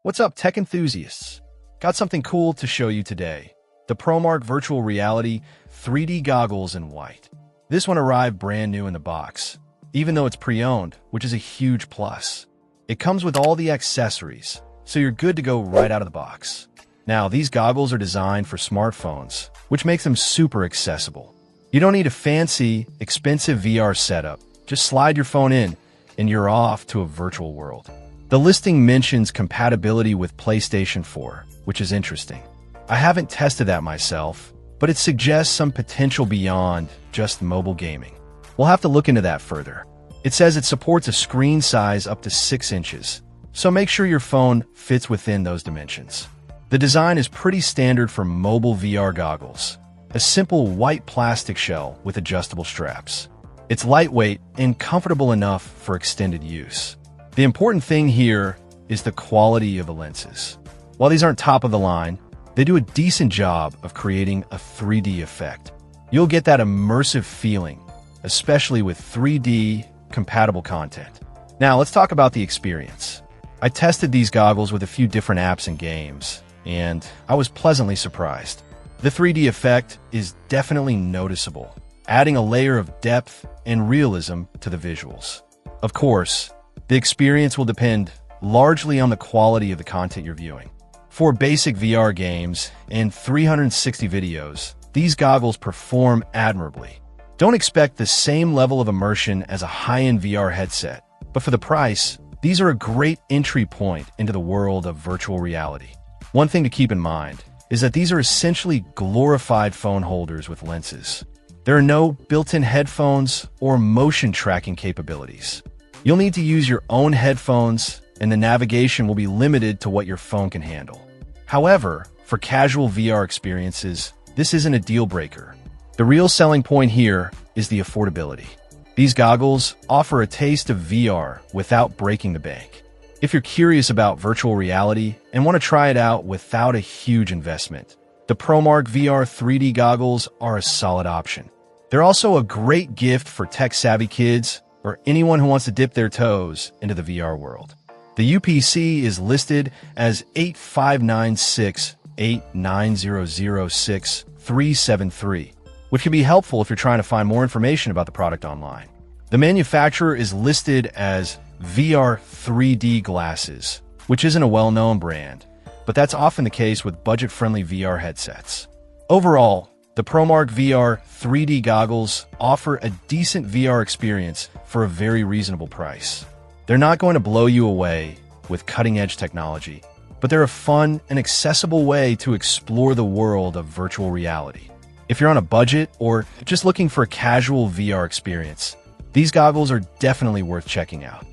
What's up, tech enthusiasts? Got something cool to show you today. The Promark Virtual Reality 3D Goggles in white. This one arrived brand new in the box, even though it's pre-owned, which is a huge plus. It comes with all the accessories, so you're good to go right out of the box. Now, these goggles are designed for smartphones, which makes them super accessible. You don't need a fancy, expensive VR setup. Just slide your phone in, and you're off to a virtual world. The listing mentions compatibility with PlayStation 4, which is interesting. I haven't tested that myself, but it suggests some potential beyond just mobile gaming. We'll have to look into that further. It says it supports a screen size up to 6 inches, so make sure your phone fits within those dimensions. The design is pretty standard for mobile VR goggles, a simple white plastic shell with adjustable straps. It's lightweight and comfortable enough for extended use. The important thing here is the quality of the lenses. While these aren't top of the line, they do a decent job of creating a 3D effect. You'll get that immersive feeling, especially with 3D compatible content. Now, let's talk about the experience. I tested these goggles with a few different apps and games, and I was pleasantly surprised. The 3D effect is definitely noticeable, adding a layer of depth and realism to the visuals. Of course, the experience will depend largely on the quality of the content you're viewing. For basic VR games and 360 videos, these goggles perform admirably. Don't expect the same level of immersion as a high-end VR headset, but for the price, these are a great entry point into the world of virtual reality. One thing to keep in mind is that these are essentially glorified phone holders with lenses. There are no built-in headphones or motion tracking capabilities. You'll need to use your own headphones, and the navigation will be limited to what your phone can handle. However, for casual VR experiences, this isn't a deal breaker. The real selling point here is the affordability. These goggles offer a taste of VR without breaking the bank. If you're curious about virtual reality and want to try it out without a huge investment, the Promark VR 3D goggles are a solid option. They're also a great gift for tech-savvy kids or anyone who wants to dip their toes into the VR world. The UPC is listed as 859689006373, which can be helpful if you're trying to find more information about the product online. The manufacturer is listed as VR 3D Glasses, which isn't a well-known brand, but that's often the case with budget-friendly VR headsets. Overall, the Promark VR 3D goggles offer a decent VR experience for a very reasonable price. They're not going to blow you away with cutting-edge technology, but they're a fun and accessible way to explore the world of virtual reality. If you're on a budget or just looking for a casual VR experience, these goggles are definitely worth checking out.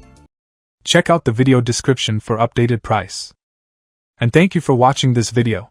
Check out the video description for updated price. And thank you for watching this video.